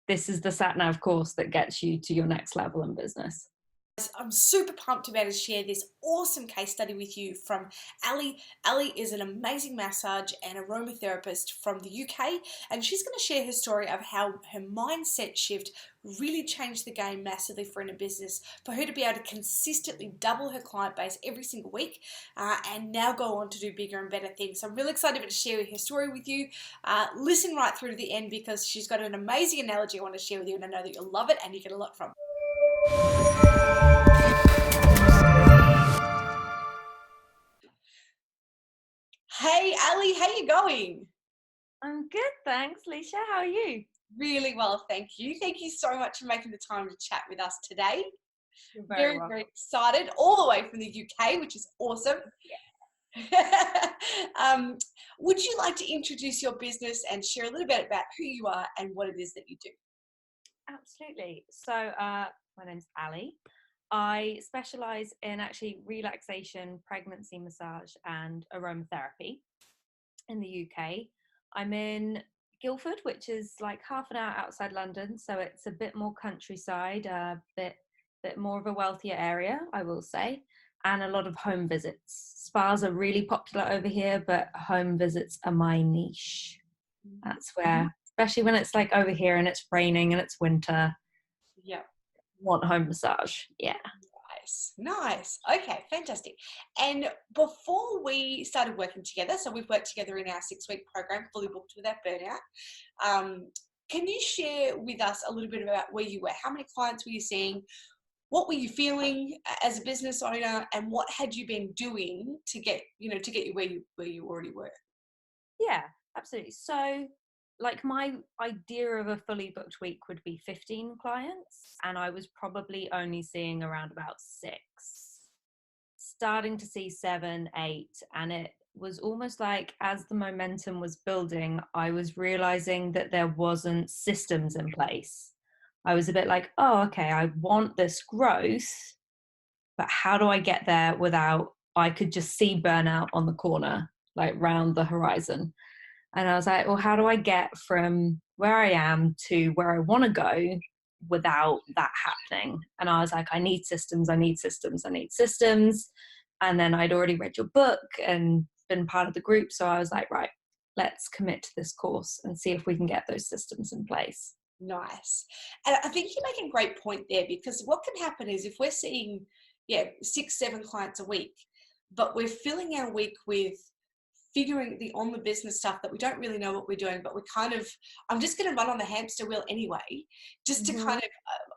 this is the sat nav course that gets you to your next level in business. I'm super pumped to be able to share this awesome case study with you from Ali. Ali is an amazing massage and aromatherapist from the UK, and she's going to share her story of how her mindset shift really changed the game massively for her business, for her to be able to consistently double her client base every single week, and now go on to do bigger and better things. So I'm really excited to share her story with you. Listen right through to the end because she's got an amazing analogy I want to share with you, and I know that you'll love it and you get a lot from it. Hey Ali, how you going? I'm good, thanks, Leisha. How are you? Really well, thank you. Thank you so much for making the time to chat with us today. You're very Very, welcome. very excited, all the way from the UK, which is awesome. um, would you like to introduce your business and share a little bit about who you are and what it is that you do? Absolutely. So, my name's Ali. I specialize in actually relaxation, pregnancy massage, and aromatherapy in the UK. I'm in Guildford, which is like half an hour outside London, so it's a bit more countryside, a bit more of a wealthier area, I will say, and a lot of home visits. Spas are really popular over here, but home visits are my niche. That's where, especially when it's like over here and it's raining and it's winter, Yeah. want home massage. Yeah. Nice, nice. Okay, fantastic. And before we started working together, so we've worked together in our 6-week program, Fully Booked Without Burnout. Um, can you share with us a little bit about where you were? How many clients were you seeing? What were you feeling as a business owner, and what had you been doing to get you where you already were? Yeah, absolutely. So, like, my idea of a fully booked week would be 15 clients, and I was probably only seeing around about 6, starting to see 7, 8. And it was almost like as the momentum was building, I was realizing that there wasn't systems in place. I was a bit like, oh, okay, I want this growth, but how do I get there without, I could just see burnout on the corner, like round the horizon. And I was like, well, how do I get from where I am to where I want to go without that happening? And I was like, I need systems, I need systems, I need systems. And then I'd already read your book and been part of the group. So I was like, right, let's commit to this course and see if we can get those systems in place. Nice. And I think you make a great point there, because what can happen is if we're seeing, 6, 7 clients a week, but we're filling our week with figuring the on the business stuff that we don't really know what we're doing, but we're kind of, I'm just going to run on the hamster wheel anyway, just to Mm-hmm. kind of,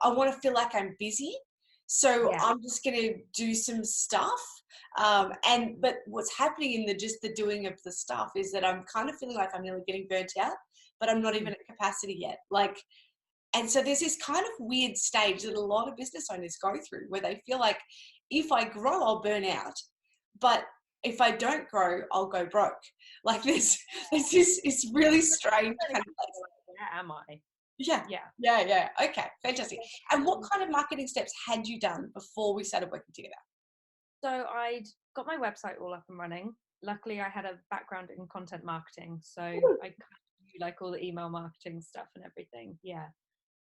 I want to feel like I'm busy. So Yeah. I'm just going to do some stuff. But what's happening in the doing of the stuff is that I'm kind of feeling like I'm nearly getting burnt out, but I'm not even at capacity yet. And so there's this kind of weird stage that a lot of business owners go through where they feel like if I grow, I'll burn out. But if I don't grow, I'll go broke. Like there's this it's really strange kind of place. Where am I? Yeah, Yeah. yeah, yeah. Okay, fantastic. And what kind of marketing steps had you done before we started working together? So I'd got my website all up and running. Luckily, I had a background in content marketing, so I kind of knew like all the email marketing stuff and everything. Yeah.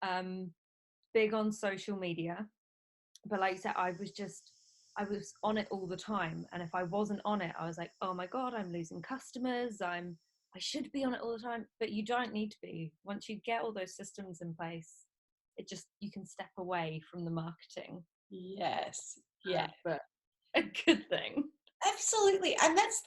Um, Big on social media, but like you said, I was on it all the time, and if I wasn't on it, I was like, oh my god, I'm losing customers. I should be on it all the time, but you don't need to be. Once you get all those systems in place, it just, you can step away from the marketing. Yes. Yeah. But a good thing. Absolutely. And that's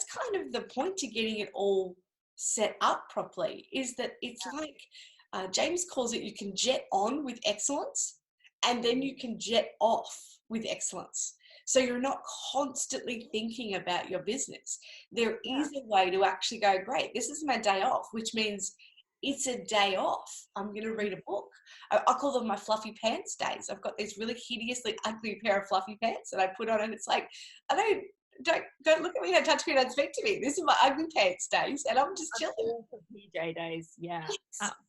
kind of the point to getting it all set up properly, is that it's like James calls it, you can jet on with excellence and then you can jet off with excellence. So you're not constantly thinking about your business. There Yeah. is a way to actually go, great, this is my day off, which means it's a day off. I'm going to read a book. I call them my fluffy pants days. I've got these really hideously ugly pair of fluffy pants that I put on, and it's like, I don't look at me, don't touch me, don't speak to me. This is my ugly pants days, and I'm just chilling. All for PJ days. Yeah, Yes.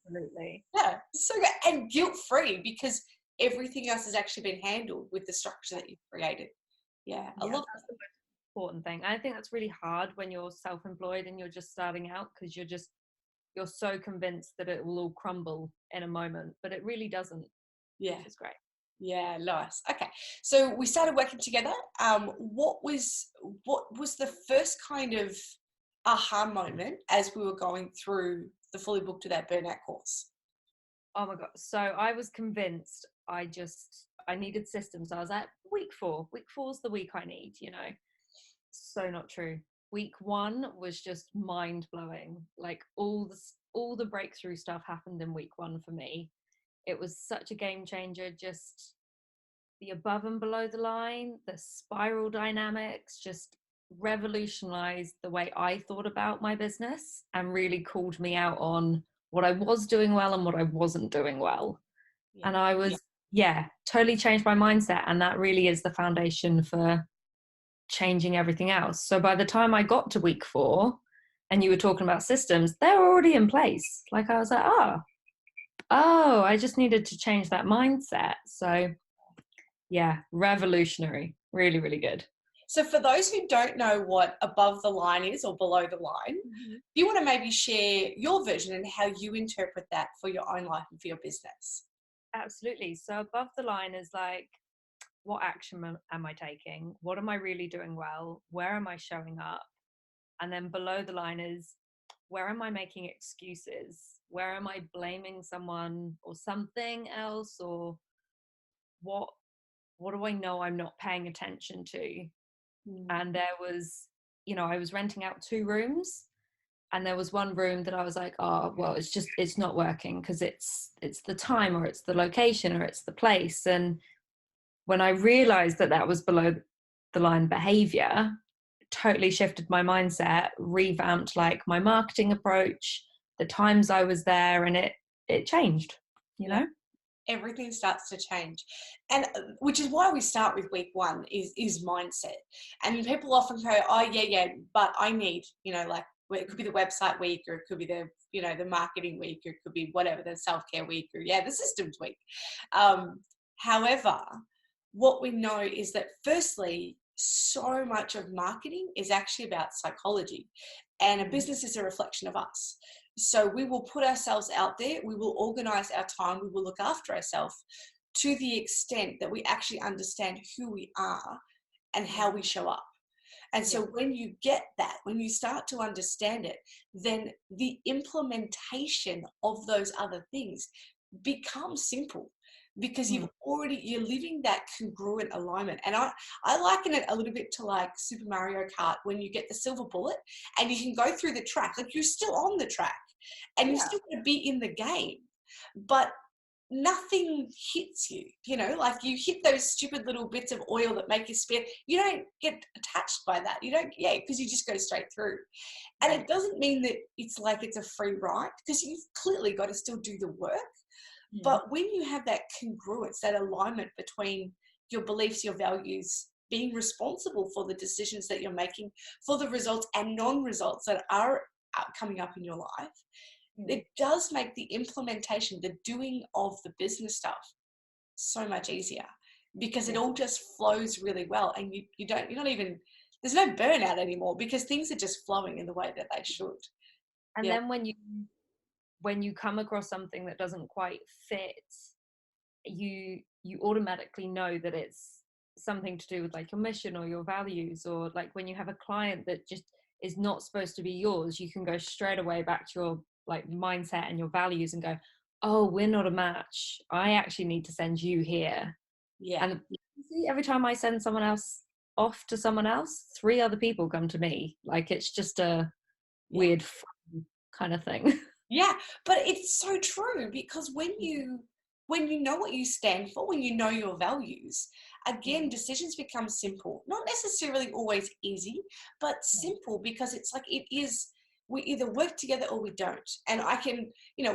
absolutely. Yeah, so good. And guilt free, because everything else has actually been handled with the structure that you've created. Yeah, I Yeah, love that's the most important thing. I think that's really hard when you're self-employed and you're just starting out, because you're just you're so convinced that it will all crumble in a moment, but it really doesn't. Yeah. Which is great. Yeah, nice. Okay, so we started working together. What was the first kind of aha moment as we were going through the Fully Booked Without Burnout course? Oh my God. So I was convinced I needed systems. I was like, week 4. Week 4's the week I need, So not true. Week 1 was just mind blowing. Like all the breakthrough stuff happened in week 1 for me. It was such a game changer. Just the above and below the line, the spiral dynamics, just revolutionized the way I thought about my business and really called me out on what I was doing well and what I wasn't doing well. Yeah. And I was, totally changed my mindset. And that really is the foundation for changing everything else. So by the time I got to week 4 and you were talking about systems, they were already in place. Like I was like, oh, I just needed to change that mindset. So yeah, revolutionary. Really, really good. So for those who don't know what above the line is or below the line, do you want to maybe share your version and how you interpret that for your own life and for your business? Absolutely. So above the line is like, what action am I taking? What am I really doing well? Where am I showing up? And then below the line is, where am I making excuses? Where am I blaming someone or something else? Or what do I know I'm not paying attention to? And there was, I was renting out 2 rooms, and there was one room that I was like, oh, well, it's not working because it's the time, or it's the location, or it's the place. And when I realized that was below the line behavior, totally shifted my mindset, revamped like my marketing approach, the times I was there, and it changed, you know? Everything starts to change, and which is why we start with week 1 is mindset. And people often go, oh yeah, but I need, like, it could be the website week, or it could be the the marketing week, or it could be whatever, the self-care week, or the systems week. However, what we know is that firstly, so much of marketing is actually about psychology, and a business is a reflection of us. So we will put ourselves out there, we will organize our time, we will look after ourselves to the extent that we actually understand who we are and how we show up. And so when you get that, when you start to understand it, then the implementation of those other things becomes simple, because you're living that congruent alignment. And I liken it a little bit to like Super Mario Kart, when you get the silver bullet and you can go through the track, like you're still on the track and you're still going to be in the game, but nothing hits you, like you hit those stupid little bits of oil that make you spin. You don't get attached by that. You don't, because you just go straight through. And it doesn't mean that it's like it's a free ride, because you've clearly got to still do the work. But when you have that congruence, that alignment between your beliefs, your values, being responsible for the decisions that you're making, for the results and non-results that are coming up in your life, it does make the implementation, the doing of the business stuff so much easier, because it all just flows really well, and there's no burnout anymore, because things are just flowing in the way that they should. And then when you come across something that doesn't quite fit, you automatically know that it's something to do with like your mission or your values, or like when you have a client that just is not supposed to be yours, you can go straight away back to your like mindset and your values and go, oh, we're not a match. I actually need to send you here. And see, every time I send someone else off to someone else, 3 other people come to me. Like it's just a weird kind of thing. Yeah, but it's so true, because when you know what you stand for, when you know your values, again, decisions become simple. Not necessarily always easy, but simple, because it's like we either work together or we don't. And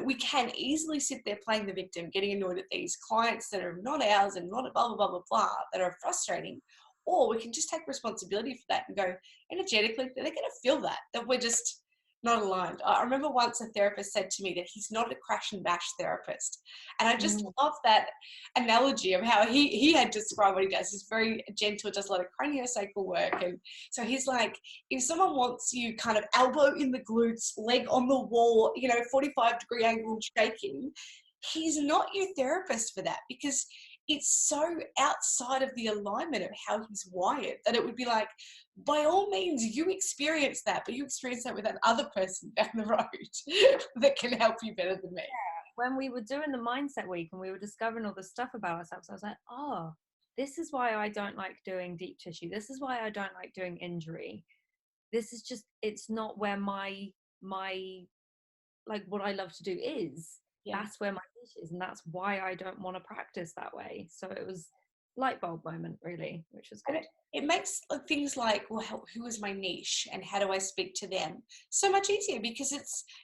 we can easily sit there playing the victim, getting annoyed at these clients that are not ours and not blah, blah, blah, blah, blah, that are frustrating. Or we can just take responsibility for that and go, energetically, they're going to feel that we're just, Not aligned. I remember once a therapist said to me that he's not a crash and bash therapist. And I just Mm. love that analogy of how he had described what he does. He's very gentle, does a lot of craniosacral work. And so he's like, if someone wants you kind of elbow in the glutes, leg on the wall, 45-degree angle shaking, he's not your therapist for that, because it's so outside of the alignment of how he's wired that it would be like, by all means, you experience that, but you experience that with that other person down the road that can help you better than me. When we were doing the mindset week and we were discovering all this stuff about ourselves, I was like, oh, this is why I don't like doing deep tissue. This is why I don't like doing injury. This is just, it's not where my like what I love to do is. Yeah. That's where my niche is, and that's why I don't want to practice that way. So it was light bulb moment, really, which was good. It makes things like, well, who is my niche and how do I speak to them so much easier, because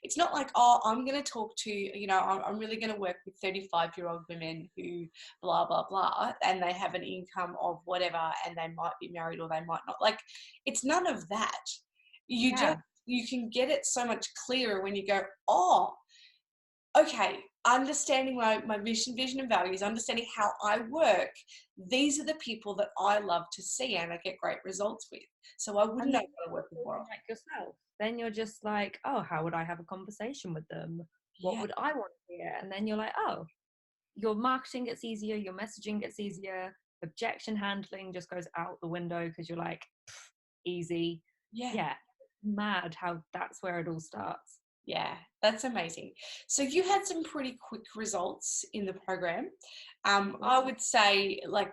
it's not like, oh, I'm going to talk to, I'm really going to work with 35-year-old women who blah, blah, blah, and they have an income of whatever, and they might be married or they might not. Like, it's none of that. You can get it so much clearer when you go, oh, okay, understanding my mission, vision, and values, understanding how I work, these are the people that I love to see and I get great results with. So I wouldn't want to work with more. Like yourself. Then you're just like, oh, how would I have a conversation with them? What would I want to hear? And then you're like, oh, your marketing gets easier, your messaging gets easier, objection handling just goes out the window because you're like, easy. Yeah. Mad how that's where it all starts. Yeah, that's amazing. So you had some pretty quick results in the program. I would say that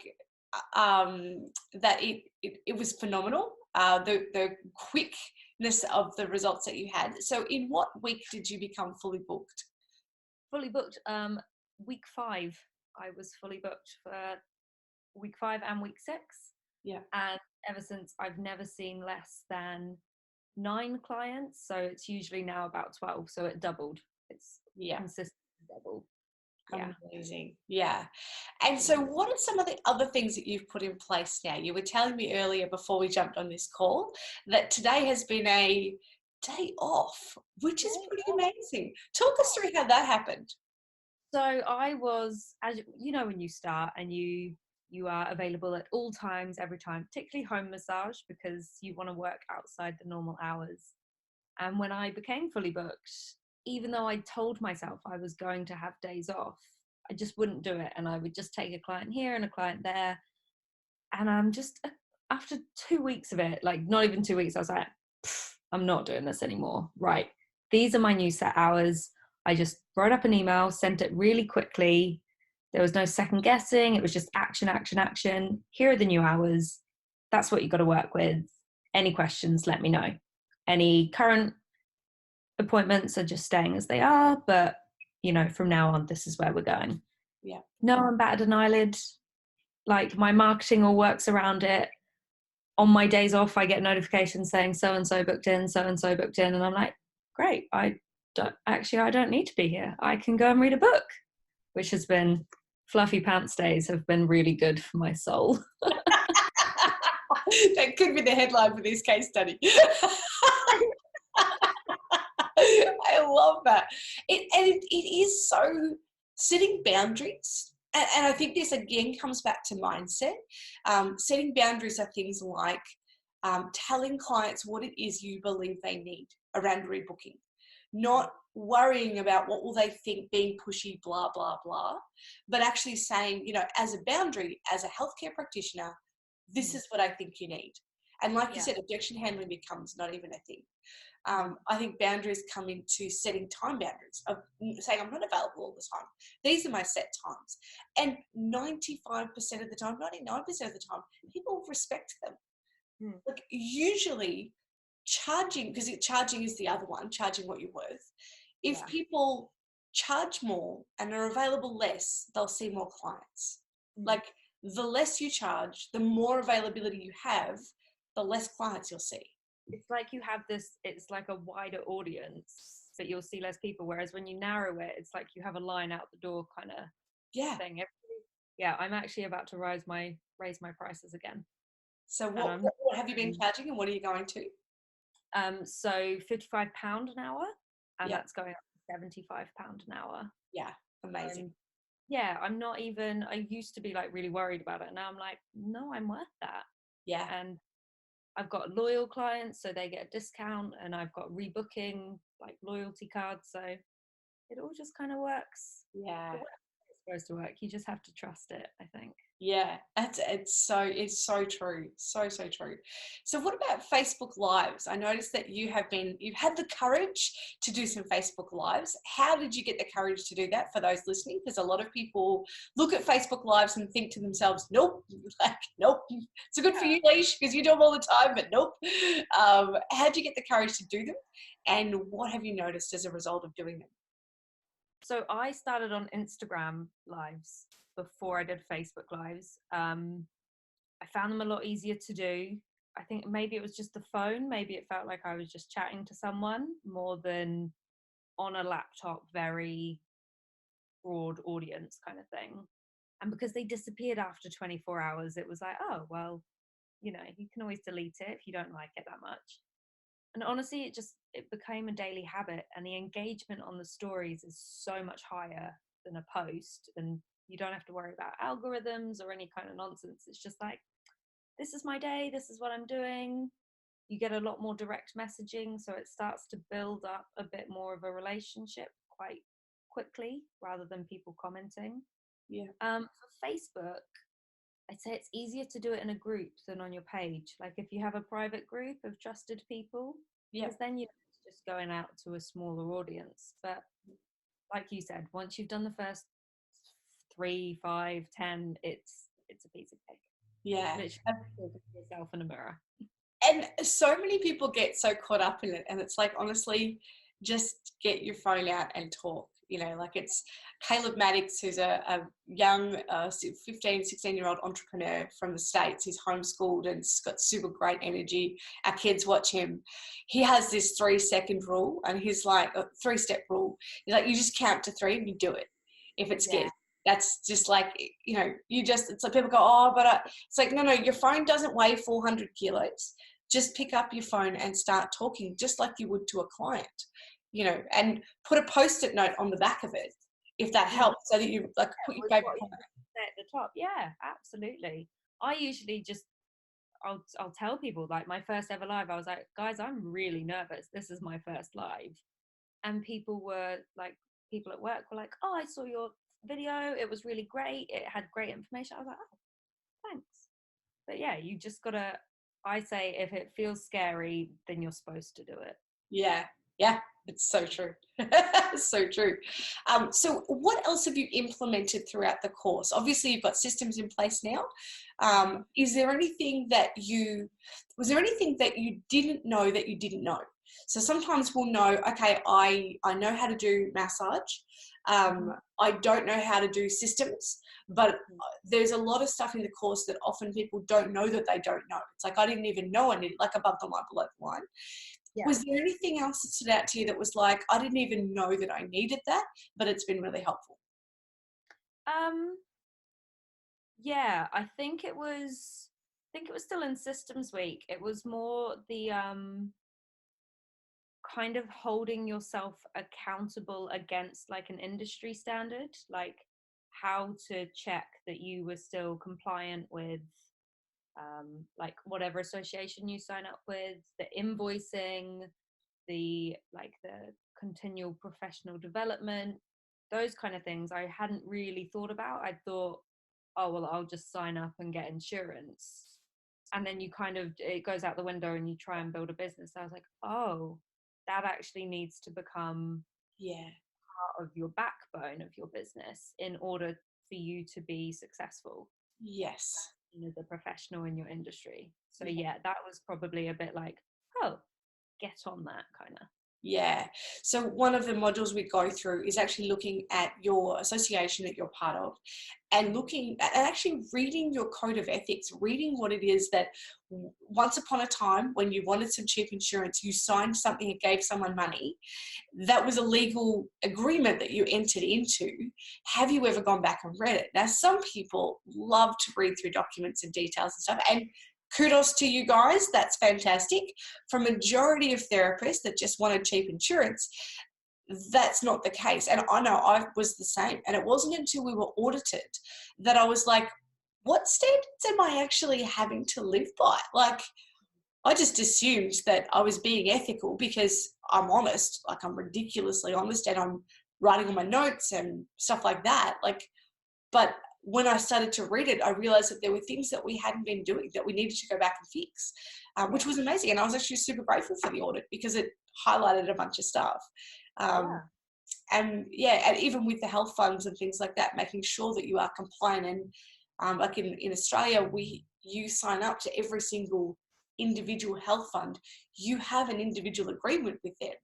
it was phenomenal. The quickness of the results that you had. So in what week did you become fully booked? Fully booked. Week 5, I was fully booked for week 5 and week 6. Yeah. And ever since, I've never seen less than 9 clients, so it's usually now about 12, so it doubled. It's consistently doubled. Amazing. Yeah. And so what are some of the other things that you've put in place now? You were telling me earlier before we jumped on this call that today has been a day off, which is pretty amazing. Talk us through how that happened. So I was, as you know, when you start and you are available at all times, every time, particularly home massage, because you want to work outside the normal hours. And when I became fully booked, even though I told myself I was going to have days off, I just wouldn't do it. And I would just take a client here and a client there. And I'm just, after 2 weeks of it, like not even 2 weeks, I was like, I'm not doing this anymore. Right. These are my new set hours. I just wrote up an email, sent it really quickly. There was no second guessing. It was just action, action, action. Here are the new hours. That's what you've got to work with. Any questions, let me know. Any current appointments are just staying as they are, but from now on, this is where we're going. Yeah. No one batted an eyelid. Like, my marketing all works around it. On my days off, I get notifications saying so-and-so booked in, so-and-so booked in. And I'm like, great. I don't need to be here. I can go and read a book, which has been, fluffy pants days have been really good for my soul. That could be the headline for this case study. I love that. It is so setting boundaries. And I think this again comes back to mindset. Setting boundaries are things like telling clients what it is you believe they need around rebooking, not worrying about what will they think, being pushy, blah, blah, blah, but actually saying, as a boundary, as a healthcare practitioner, this is what I think you need. And like you said, objection handling becomes not even a thing. I think boundaries come into setting time boundaries of saying, I'm not available all the time. These are my set times. And 95% of the time, 99% of the time, people respect them. Like, usually charging, because charging is the other one, charging what you're worth. If people charge more and are available less, they'll see more clients. Like, the less you charge, the more availability you have, the less clients you'll see. It's like you have this, it's like a wider audience, but you'll see less people. Whereas when you narrow it, it's like you have a line out the door kind of thing. I'm actually about to raise my prices again. So what have you been charging and what are you going to? So £55 an hour, and Yeah. that's going up to £75 an hour. Yeah. Amazing. Yeah, I'm not even, I used to be like really worried about it. Now I'm like, no, I'm worth that. Yeah. And I've got loyal clients, so they get a discount, and I've got rebooking like loyalty cards. So it all just kind of works. Yeah. The way it's supposed to work. You just have to trust it, I think. Yeah, it's so true. So true. So what about Facebook Lives? I noticed that you've had the courage to do some Facebook Lives. How did you get the courage to do that, for those listening? Because a lot of people look at Facebook Lives and think to themselves, nope, like, nope, it's good for Yeah. you, Leash, because you do them all the time, but nope. How did you get the courage to do them? And what have you noticed as a result of doing them? So I started on Instagram lives before I did Facebook lives. I found them a lot easier to do. I think maybe it was just the phone. Maybe it felt like I was just chatting to someone more than on a laptop, very broad audience kind of thing. And because they disappeared after 24 hours, it was like, oh, well, you can always delete it if you don't like it that much. And honestly, it became a daily habit, and the engagement on the stories is so much higher than a post, and you don't have to worry about algorithms or any kind of nonsense. It's just like, this is my day, this is what I'm doing. You get a lot more direct messaging, so it starts to build up a bit more of a relationship quite quickly rather than people commenting. Yeah. For Facebook, I'd say it's easier to do it in a group than on your page. Like if you have a private group of trusted people, Yeah. because then you're just going out to a smaller audience. But like you said, once you've done the first 3, 5, 10, it's a piece of cake. Yeah. Literally, look at yourself in a mirror. And so many people get so caught up in it, and it's like, honestly, just get your phone out and talk. Like, it's Caleb Maddox, who's a young 15, 16-year-old entrepreneur from the States. He's homeschooled and he's got super great energy. Our kids watch him. He has this 3-second rule, and he's like, a 3-step rule. He's like, you just count to 3 and you do it. If it's Yeah. good, that's just like, it's like people go, oh, but it's like, no, your phone doesn't weigh 400 kilos. Just pick up your phone and start talking just like you would to a client, and put a post-it note on the back of it, if that helps, so that you like put your favorite comment at the top. Yeah, absolutely. I usually just I'll tell people, like, my first ever live, I was like, guys, I'm really nervous. This is my first live. And people at work were like, oh, I saw your video. It was really great. It had great information. I was like, oh, thanks. But yeah, you just gotta, I say, if it feels scary, then you're supposed to do it. Yeah, it's so true. So true. So what else have you implemented throughout the course? Obviously, you've got systems in place now. Was there anything that you didn't know that you didn't know? So sometimes we'll know, okay, I know how to do massage. I don't know how to do systems, but there's a lot of stuff in the course that often people don't know that they don't know. It's like, I didn't even know I needed, like, above the line, below the line. Yeah. Was there anything else that stood out to you that was like, I didn't even know that I needed that, but it's been really helpful? Yeah, I think it was still in systems week. It was more the kind of holding yourself accountable against like an industry standard, like how to check that you were still compliant with like whatever association you sign up with, the invoicing, the continual professional development, those kind of things I hadn't really thought about. I thought, oh well, I'll just sign up and get insurance, and then it goes out the window and you try and build a business. I was like, oh, that actually needs to become part of your backbone of your business in order for you to be successful. Yes. As a professional in your industry. So yeah, that was probably a bit like, oh, get on that kind of. Yeah. So one of the modules we go through is actually looking at your association that you're part of, and looking at actually reading your code of ethics, reading what it is that once upon a time when you wanted some cheap insurance, you signed something and gave someone money. That was a legal agreement that you entered into. Have you ever gone back and read it? Now, some people love to read through documents and details and stuff, and kudos to you guys. That's fantastic. For a majority of therapists that just wanted cheap insurance, that's not the case. And I know I was the same. And it wasn't until we were audited that I was like, what standards am I actually having to live by? Like, I just assumed that I was being ethical because I'm honest, like I'm ridiculously honest, and I'm writing on my notes and stuff like that. Like, but when I started to read it, I realized that there were things that we hadn't been doing that we needed to go back and fix, which was amazing. And I was actually super grateful for the audit because it highlighted a bunch of stuff. Um, Yeah. and yeah, and even with the health funds and things like that, making sure that you are compliant. And like in Australia, you sign up to every single individual health fund. You have an individual agreement with them.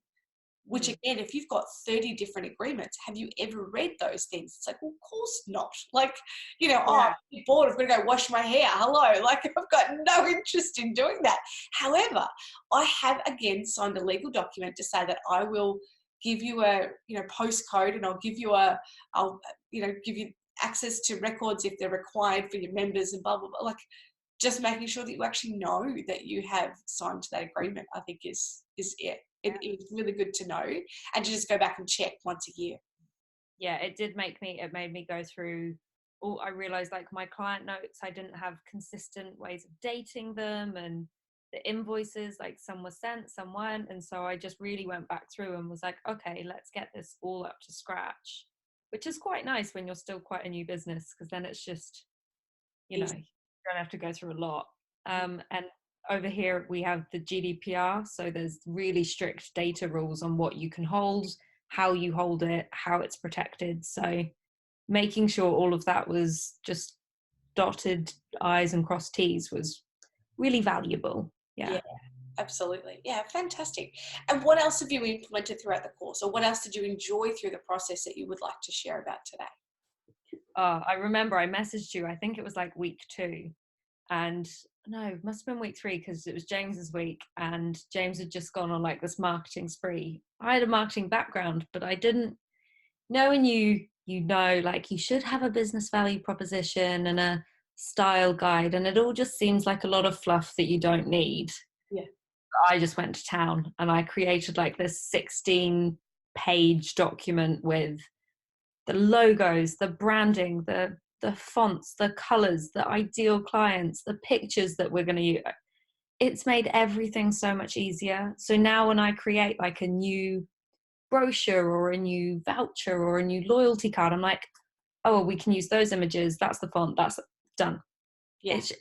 Which Mm. again, if you've got 30 different agreements, have you ever read those things? It's like, well, of course not. Like, oh, Yeah. I'm bored, I'm going to go wash my hair. Hello. Like, I've got no interest in doing that. However, I have again signed a legal document to say that I will give you a, postcode, and I'll give you give you access to records if they're required for your members and blah, blah, blah. Like, just making sure that you actually know that you have signed to that agreement, I think is it. It's really good to know, and to just go back and check once a year. Yeah, it made me go through all. I realized, like, my client notes, I didn't have consistent ways of dating them, and the invoices, like, some were sent, some weren't. And so I just really went back through and was like, okay, let's get this all up to scratch, which is quite nice when you're still quite a new business, because then it's just, you Easy. don't have to go through a lot. And over here we have the GDPR, so there's really strict data rules on what you can hold, how you hold it, how it's protected. So making sure all of that was just dotted I's and crossed T's was really valuable. Yeah, Yeah. absolutely. Yeah, fantastic. And what else have you implemented throughout the course, or what else did you enjoy through the process that you would like to share about today? I remember I messaged you, I think it was like week 2, and no, it must have been week 3, because it was James's week, and James had just gone on like this marketing spree. I had a marketing background, but I didn't know. And like, you should have a business value proposition and a style guide, and it all just seems like a lot of fluff that you don't need. Yeah. I just went to town and I created like this 16-page document with the logos, the branding, the fonts, the colors, the ideal clients, the pictures that we're going to use. It's made everything so much easier. So now when I create like a new brochure or a new voucher or a new loyalty card, I'm like, oh, we can use those images. That's the font. That's done. Yeah. It's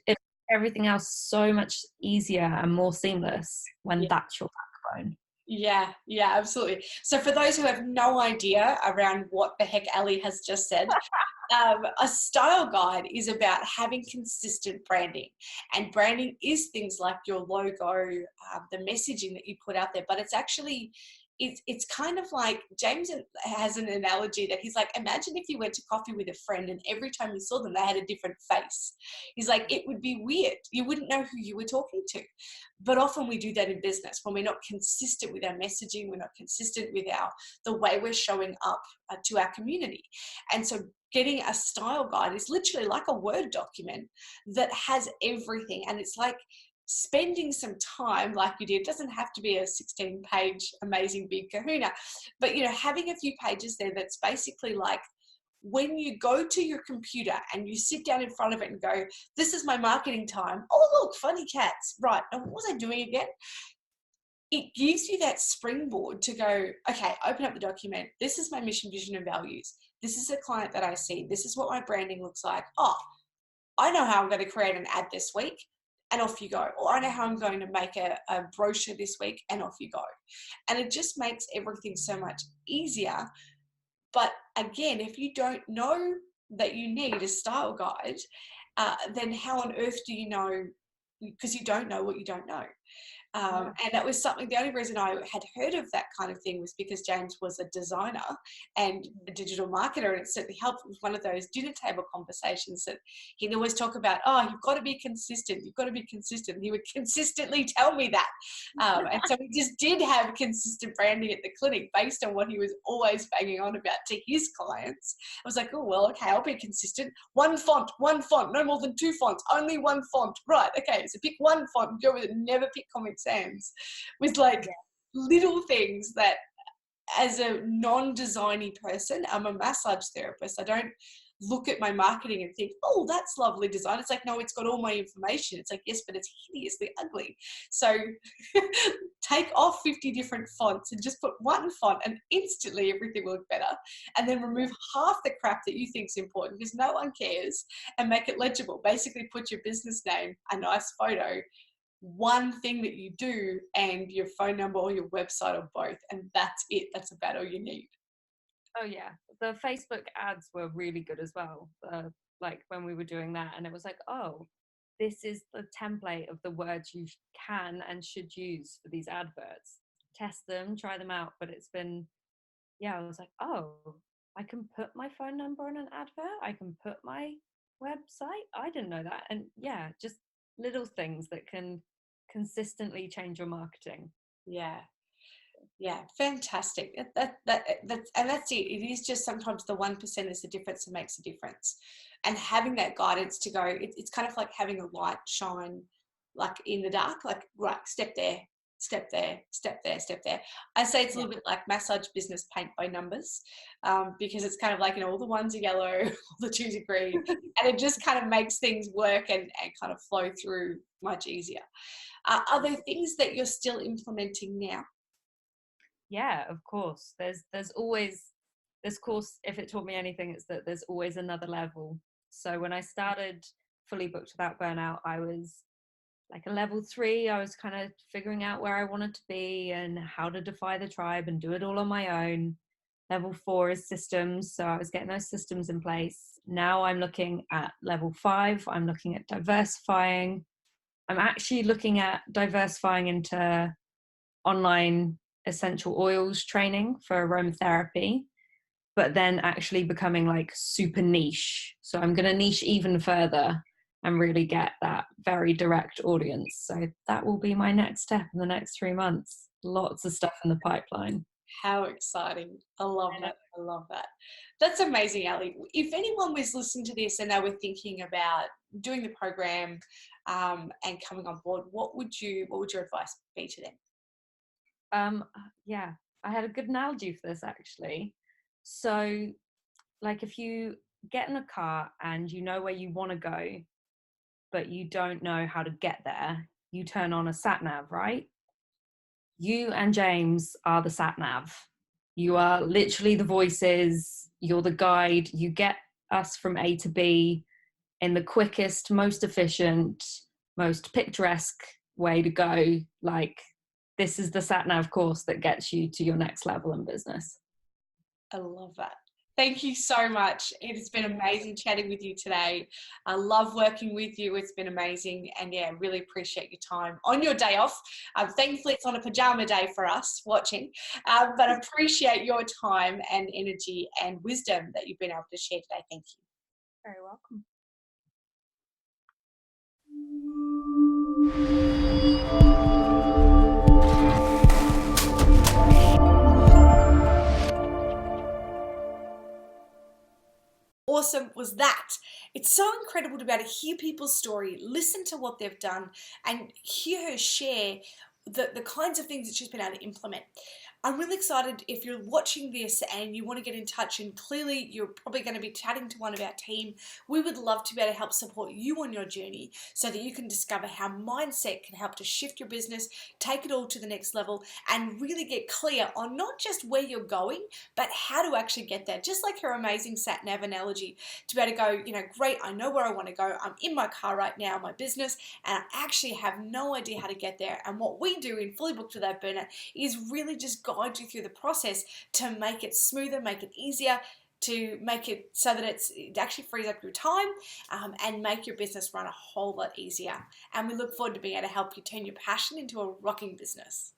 everything else so much easier and more seamless when Yeah. that's your backbone. Yeah, absolutely. So for those who have no idea around what the heck Ali has just said, a style guide is about having consistent branding. And branding is things like your logo, the messaging that you put out there, but it's actually, it's kind of like, James has an analogy that he's like, imagine if you went to coffee with a friend and every time you saw them, they had a different face. He's like, it would be weird. You wouldn't know who you were talking to. But often we do that in business when we're not consistent with our messaging, we're not consistent with the way we're showing up to our community. And so getting a style guide is literally like a Word document that has everything. And it's like spending some time, like you did. It doesn't have to be a 16-page amazing big kahuna, but having a few pages there that's basically like, when you go to your computer and you sit down in front of it and go, this is my marketing time. Oh, look, funny cats. Right. And what was I doing again? It gives you that springboard to go, okay, open up the document. This is my mission, vision, and values. This is a client that I see. This is what my branding looks like. Oh, I know how I'm going to create an ad this week, and off you go. Or I know how I'm going to make a brochure this week, and off you go. And it just makes everything so much easier. But again, if you don't know that you need a style guide, then how on earth do you know? Because you don't know what you don't know. Yeah. And that was something, the only reason I had heard of that kind of thing was because James was a designer and a digital marketer, and it certainly helped with one of those dinner table conversations that he'd always talk about, oh, you've got to be consistent, you've got to be consistent. And he would consistently tell me that. And so we just did have consistent branding at the clinic based on what he was always banging on about to his clients. I was like, oh, well, okay, I'll be consistent. One font, no more than 2 fonts, only 1 font. Right, okay, so pick 1 font and go with it, never pick Comic Sans. With like little things that, as a non-designy person, I'm a massage therapist. I don't look at my marketing and think, oh, that's lovely design. It's like, no, it's got all my information. It's like, yes, but it's hideously ugly. So take off 50 different fonts and just put 1 font and instantly everything will look better. And then remove half the crap that you think is important because no one cares, and make it legible. Basically put your business name, a nice photo, one thing that you do, and your phone number or your website or both, and that's it. That's about all you need. Oh yeah, the Facebook ads were really good as well. Like when we were doing that, and it was like, oh, this is the template of the words you can and should use for these adverts. Test them, try them out. But it's been, yeah, I was like, oh, I can put my phone number on an advert. I can put my website. I didn't know that. And yeah, just little things that can consistently change your marketing. Yeah, fantastic. That's it. It is just sometimes the 1% is the difference that makes a difference, and having that guidance to go. It's kind of like having a light shine, like in the dark. Like, right, step there, step there, step there, step there. I say it's a Yeah. little bit like massage business paint by numbers, because it's kind of like, all the ones are yellow, all the twos are green, and it just kind of makes things work and kind of flow through much easier. Are there things that you're still implementing now? Yeah, of course. There's always this course, if it taught me anything, it's that there's always another level. So when I started Fully Booked Without Burnout, I was like a level 3. I was kind of figuring out where I wanted to be and how to defy the tribe and do it all on my own. Level 4 is systems. So I was getting those systems in place. Now I'm looking at level 5. I'm looking at diversifying. I'm actually looking at diversifying into online essential oils training for aromatherapy, but then actually becoming like super niche. So I'm going to niche even further and really get that very direct audience. So that will be my next step in the next 3 months. Lots of stuff in the pipeline. How exciting. I love that. I love that. That's amazing, Ali. If anyone was listening to this and they were thinking about doing the program, and coming on board, what would your advice be to them? Yeah, I had a good analogy for this actually. So, like, if you get in a car and you know where you want to go, but you don't know how to get there, you turn on a sat nav, right? You and James are the sat nav. You are literally the voices, you're the guide, you get us from A to B in the quickest, most efficient, most picturesque way to go. Like, this is the sat nav course that gets you to your next level in business. I love that. Thank you so much. It has been amazing chatting with you today. I love working with you. It's been amazing. And yeah, really appreciate your time on your day off. Thankfully, it's on a pajama day for us watching, but I appreciate your time and energy and wisdom that you've been able to share today. Thank you. Very welcome. Awesome was that. It's so incredible to be able to hear people's story, listen to what they've done, and hear her share the kinds of things that she's been able to implement. I'm really excited if you're watching this and you want to get in touch, and clearly you're probably going to be chatting to one of our team. We would love to be able to help support you on your journey so that you can discover how mindset can help to shift your business, take it all to the next level, and really get clear on not just where you're going, but how to actually get there. Just like her amazing sat nav analogy, to be able to go, great, I know where I want to go. I'm in my car right now, my business, and I actually have no idea how to get there. And what we do in Fully Booked Without Burnout is really just guide you through the process to make it smoother, make it easier, to make it so that it actually frees up your time and make your business run a whole lot easier. And we look forward to being able to help you turn your passion into a rocking business.